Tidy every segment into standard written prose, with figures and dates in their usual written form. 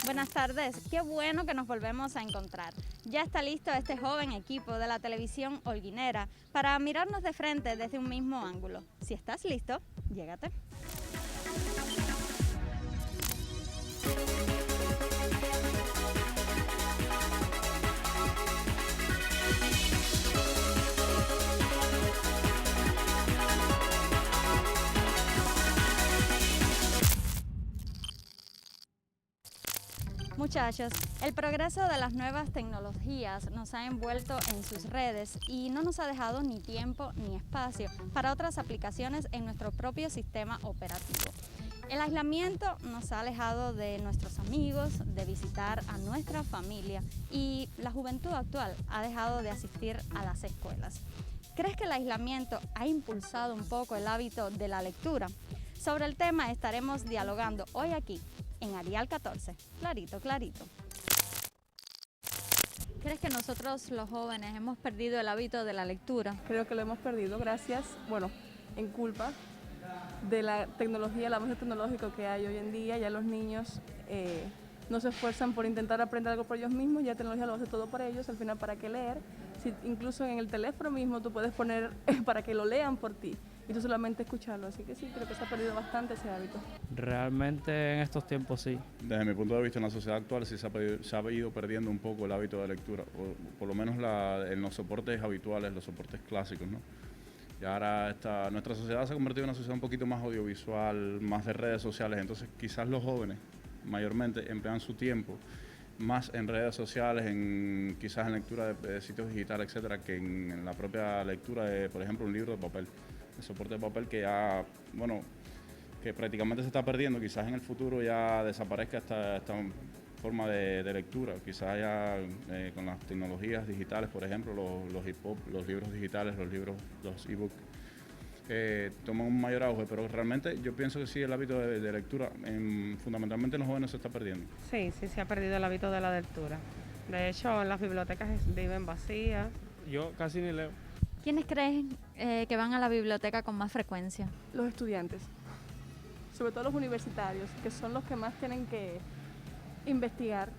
Buenas tardes, qué bueno que nos volvemos a encontrar. Ya está listo este joven equipo de la televisión holguinera para mirarnos de frente desde un mismo ángulo. Si estás listo, llégate. Muchachos, el progreso de las nuevas tecnologías nos ha envuelto en sus redes y no nos ha dejado ni tiempo ni espacio para otras aplicaciones en nuestro propio sistema operativo. El aislamiento nos ha alejado de nuestros amigos, de visitar a nuestra familia y la juventud actual ha dejado de asistir a las escuelas. ¿Crees que el aislamiento ha impulsado un poco el hábito de la lectura? Sobre el tema estaremos dialogando hoy aquí, en Arial 14, clarito, clarito. ¿Crees que nosotros los jóvenes hemos perdido el hábito de la lectura? Creo que lo hemos perdido gracias, en culpa de la tecnología, el avance tecnológico que hay hoy en día. Ya los niños no se esfuerzan por intentar aprender algo por ellos mismos, ya la tecnología lo hace todo por ellos, al final ¿para qué leer? Si incluso en el teléfono mismo tú puedes poner para que lo lean por ti y tú solamente escucharlo, así que sí, creo que se ha perdido bastante ese hábito. Realmente en estos tiempos sí. Desde mi punto de vista, en la sociedad actual sí se ha ido perdiendo un poco el hábito de lectura, o por lo menos en los soportes habituales, los soportes clásicos, ¿no? Y ahora nuestra sociedad se ha convertido en una sociedad un poquito más audiovisual, más de redes sociales, entonces quizás los jóvenes mayormente emplean su tiempo más en redes sociales, quizás en lectura de sitios digitales, etcétera, que en la propia lectura de, por ejemplo, un libro de papel. El soporte de papel que ya, que prácticamente se está perdiendo, quizás en el futuro ya desaparezca esta forma de lectura, quizás ya con las tecnologías digitales, por ejemplo, los EPUB, los libros digitales, los ebooks, toman un mayor auge, pero realmente yo pienso que sí, el hábito de lectura, fundamentalmente en los jóvenes, se está perdiendo. Sí, se ha perdido el hábito de la lectura. De hecho, las bibliotecas viven vacías. Yo casi ni leo. ¿Quiénes creen que van a la biblioteca con más frecuencia? Los estudiantes, sobre todo los universitarios, que son los que más tienen que investigar,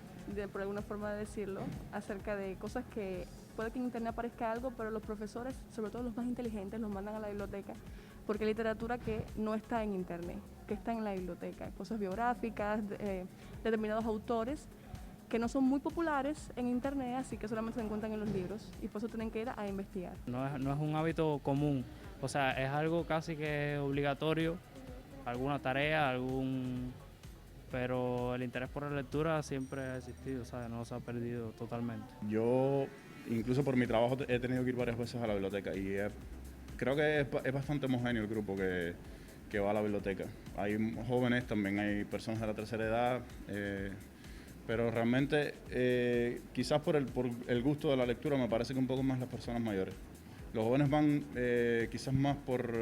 por alguna forma de decirlo, acerca de cosas que puede que en internet aparezca algo, pero los profesores, sobre todo los más inteligentes, los mandan a la biblioteca, porque hay literatura que no está en internet, que está en la biblioteca, cosas biográficas, determinados autores que no son muy populares en internet, así que solamente se encuentran en los libros y por eso tienen que ir a investigar. No es un hábito común, o sea, es algo casi que obligatorio, alguna tarea, pero el interés por la lectura siempre ha existido, ¿sabes? No se ha perdido totalmente. Yo, incluso por mi trabajo, he tenido que ir varias veces a la biblioteca y creo que es bastante homogéneo el grupo que va a la biblioteca. Hay jóvenes, también hay personas de la tercera edad, pero realmente quizás por el gusto de la lectura me parece que un poco más las personas mayores. Los jóvenes van quizás más por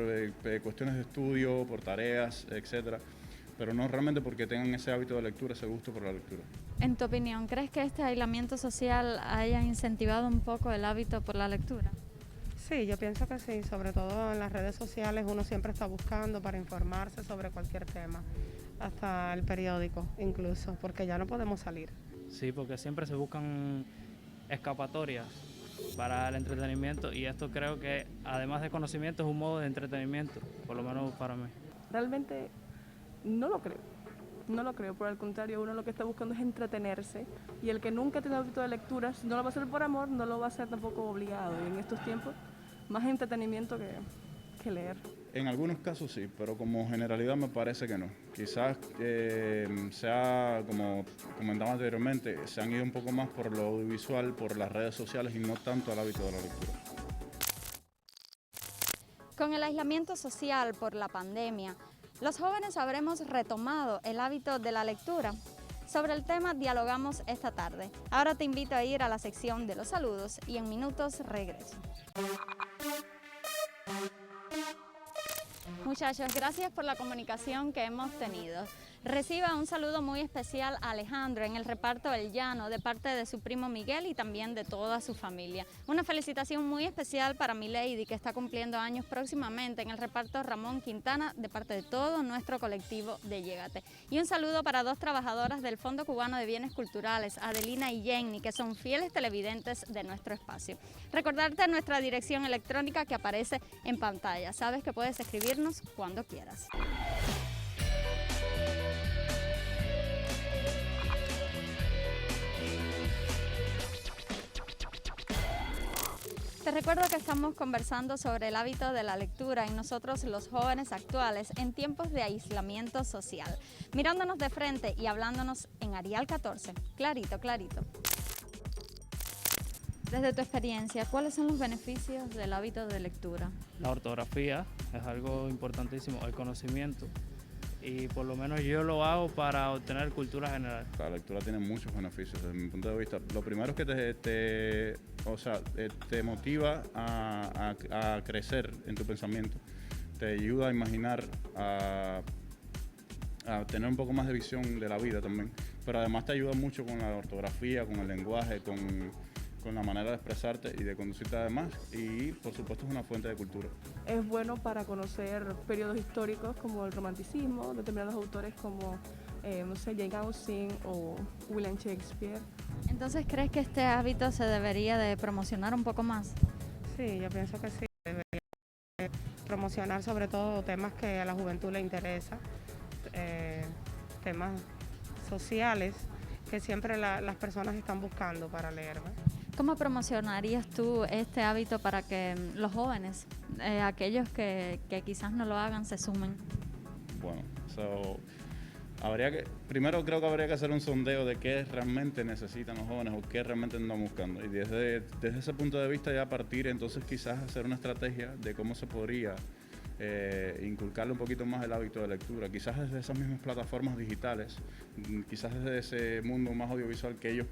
cuestiones de estudio, por tareas, etcétera, pero no realmente porque tengan ese hábito de lectura, ese gusto por la lectura. En tu opinión, ¿crees que este aislamiento social haya incentivado un poco el hábito por la lectura? Sí, yo pienso que sí, sobre todo en las redes sociales uno siempre está buscando para informarse sobre cualquier tema, hasta el periódico incluso, porque ya no podemos salir. Sí, porque siempre se buscan escapatorias para el entretenimiento y esto creo que además de conocimiento es un modo de entretenimiento, por lo menos para mí. Realmente no lo creo, por el contrario, uno lo que está buscando es entretenerse y el que nunca tiene hábito de lectura, si no lo va a hacer por amor, no lo va a hacer tampoco obligado, y en estos tiempos más entretenimiento que leer. En algunos casos sí, pero como generalidad me parece que no. Quizás como comentaba anteriormente, se han ido un poco más por lo audiovisual, por las redes sociales y no tanto al hábito de la lectura. Con el aislamiento social por la pandemia, los jóvenes habremos retomado el hábito de la lectura. Sobre el tema dialogamos esta tarde. Ahora te invito a ir a la sección de los saludos y en minutos regreso. Muchachos, gracias por la comunicación que hemos tenido. Reciba un saludo muy especial a Alejandro en el reparto El Llano de parte de su primo Miguel y también de toda su familia. Una felicitación muy especial para mi Lady, que está cumpliendo años próximamente, en el reparto Ramón Quintana de parte de todo nuestro colectivo de Llégate. Y un saludo para dos trabajadoras del Fondo Cubano de Bienes Culturales, Adelina y Jenny, que son fieles televidentes de nuestro espacio. Recordarte nuestra dirección electrónica que aparece en pantalla. Sabes que puedes escribirnos cuando quieras. Te recuerdo que estamos conversando sobre el hábito de la lectura en nosotros los jóvenes actuales en tiempos de aislamiento social, mirándonos de frente y hablándonos en Arial 14, clarito, clarito. Desde tu experiencia, ¿cuáles son los beneficios del hábito de lectura? La ortografía es algo importantísimo, el conocimiento, y por lo menos yo lo hago para obtener cultura general. La lectura tiene muchos beneficios desde mi punto de vista. Lo primero es que te motiva a crecer en tu pensamiento, te ayuda a imaginar, a tener un poco más de visión de la vida también, pero además te ayuda mucho con la ortografía, con el lenguaje, con la manera de expresarte y de conducirte además, y por supuesto es una fuente de cultura. Es bueno para conocer periodos históricos como el romanticismo, determinados autores como, Jane Austen o William Shakespeare. Entonces, ¿crees que este hábito se debería de promocionar un poco más? Sí, yo pienso que sí. Debería promocionar sobre todo temas que a la juventud le interesa, temas sociales que siempre las personas están buscando para leer, ¿no? ¿Cómo promocionarías tú este hábito para que los jóvenes, aquellos que quizás no lo hagan, se sumen? Bueno, primero creo que habría que hacer un sondeo de qué realmente necesitan los jóvenes o qué realmente andan buscando. Y desde ese punto de vista ya partir, entonces quizás hacer una estrategia de cómo se podría inculcarle un poquito más el hábito de lectura. Quizás desde esas mismas plataformas digitales, quizás desde ese mundo más audiovisual que ellos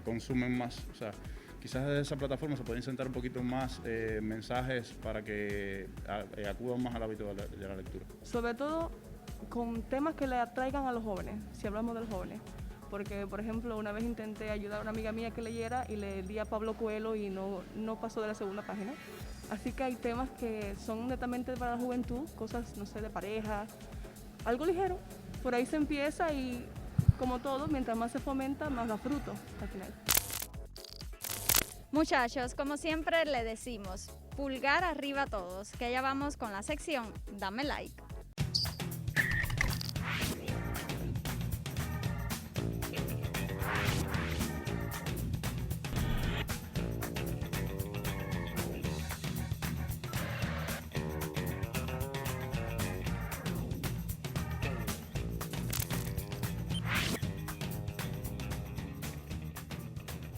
consumen más. O sea, quizás desde esa plataforma se pueden insertar un poquito más mensajes para que acudan más al hábito de la lectura. Sobre todo con temas que le atraigan a los jóvenes, si hablamos de los jóvenes. Porque, por ejemplo, una vez intenté ayudar a una amiga mía que leyera y le di a Pablo Coelho y no pasó de la segunda página. Así que hay temas que son netamente para la juventud, cosas, no sé, de pareja, algo ligero. Por ahí se empieza y, como todo, mientras más se fomenta, más da fruto al final. Muchachos, como siempre le decimos, pulgar arriba a todos, que ya vamos con la sección Dame Like.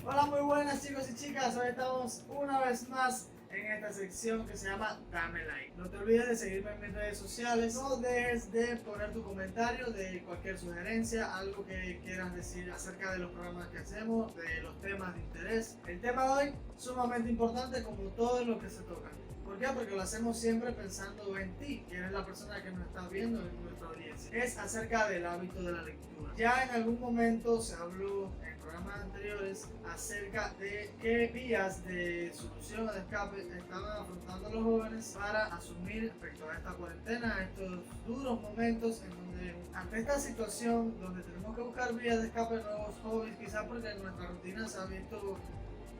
Hola, muy buenas chicos y chicas, hoy estamos una vez más en esta sección que se llama Dame Like. No te olvides de seguirme en mis redes sociales, no dejes de poner tu comentario de cualquier sugerencia, algo que quieras decir acerca de los programas que hacemos, de los temas de interés. El tema de hoy sumamente importante como todo lo que se toca. ¿Por qué? Porque lo hacemos siempre pensando en ti, que eres la persona que nos está viendo en nuestra audiencia. Es acerca del hábito de la lectura. Ya en algún momento se habló en programas anteriores acerca de qué vías de solución o de escape estaban afrontando los jóvenes para asumir respecto a esta cuarentena, a estos duros momentos en donde ante esta situación donde tenemos que buscar vías de escape, nuevos hobbies, quizás porque nuestra rutina se ha visto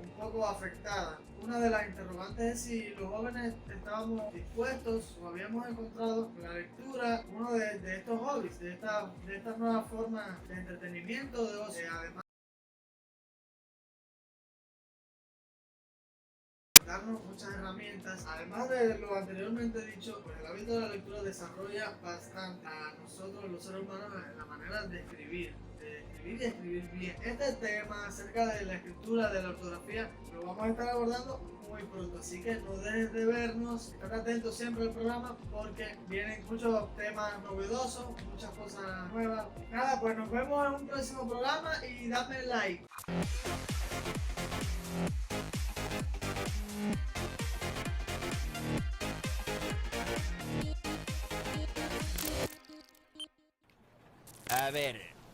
un poco afectada. Una de las interrogantes es si los jóvenes estábamos dispuestos o habíamos encontrado en la lectura uno de estos hobbies, de esta nueva forma de entretenimiento, de ocio, además darnos muchas herramientas. Además de lo anteriormente dicho, pues el hábito de la lectura desarrolla bastante a nosotros los seres humanos en la manera de escribir y escribir bien. Este tema acerca de la escritura, de la ortografía, lo vamos a estar abordando muy pronto, así que no dejes de vernos, estar atentos siempre al programa porque vienen muchos temas novedosos, muchas cosas nuevas. Nada, pues nos vemos en un próximo programa y dame like.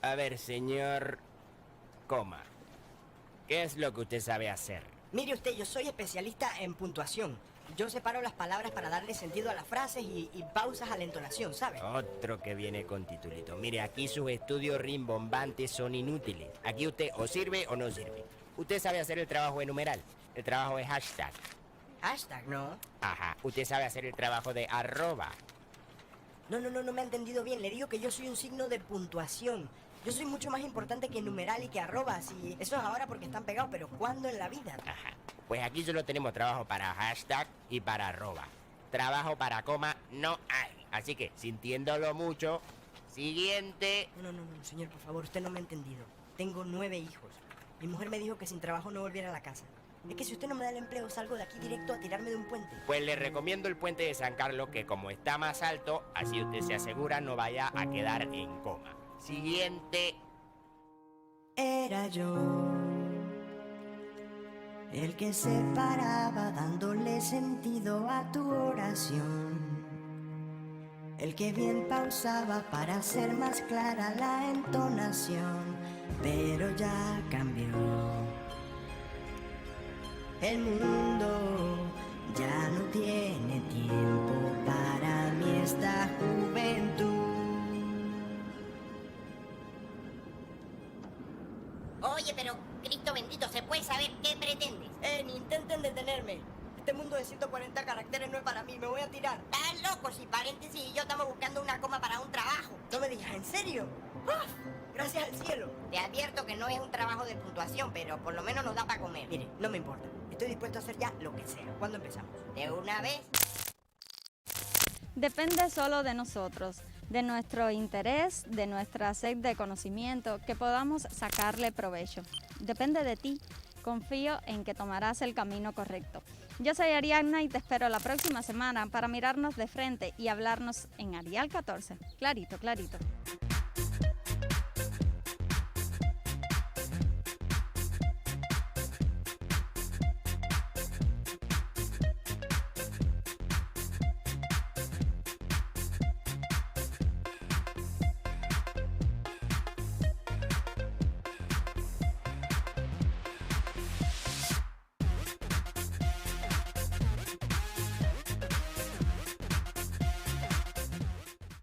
A ver, señor... Coma. ¿Qué es lo que usted sabe hacer? Mire usted, yo soy especialista en puntuación. Yo separo las palabras para darle sentido a las frases y pausas a la entonación, ¿sabe? Otro que viene con titulito. Mire, aquí sus estudios rimbombantes son inútiles. Aquí usted o sirve o no sirve. Usted sabe hacer el trabajo de numeral, el trabajo de hashtag. Hashtag, ¿no? Ajá. Usted sabe hacer el trabajo de arroba. No me ha entendido bien. Le digo que yo soy un signo de puntuación. Yo soy mucho más importante que numeral y que arrobas. Y eso es ahora porque están pegados, pero ¿cuándo en la vida? Ajá. Pues aquí solo tenemos trabajo para hashtag y para arroba. Trabajo para coma no hay. Así que, sintiéndolo mucho, siguiente. No, señor, por favor, usted no me ha entendido. Tengo 9 hijos. Mi mujer me dijo que sin trabajo no volviera a la casa. Es que si usted no me da el empleo, salgo de aquí directo a tirarme de un puente. Pues le recomiendo el puente de San Carlos, que como está más alto, así usted se asegura no vaya a quedar en coma. Siguiente. Era yo el que se paraba dándole sentido a tu oración, el que bien pausaba para hacer más clara la entonación, pero ya cambió. El mundo ya no tiene tiempo para mí esta juventud. Oye, pero, Cristo bendito, ¿se puede saber qué pretendes? Ni intenten detenerme. Este mundo de 140 caracteres no es para mí, me voy a tirar. Estás loco, si paréntesis y yo estamos buscando una coma para un trabajo. No me digas, ¿en serio? ¡Uf! Gracias al cielo. Te advierto que no es un trabajo de puntuación, pero por lo menos nos da para comer. Mire, no me importa. Estoy dispuesto a hacer ya lo que sea. ¿Cuándo empezamos? De una vez. Depende solo de nosotros, de nuestro interés, de nuestra sed de conocimiento, que podamos sacarle provecho. Depende de ti. Confío en que tomarás el camino correcto. Yo soy Ariadna y te espero la próxima semana para mirarnos de frente y hablarnos en Arial 14. Clarito, clarito.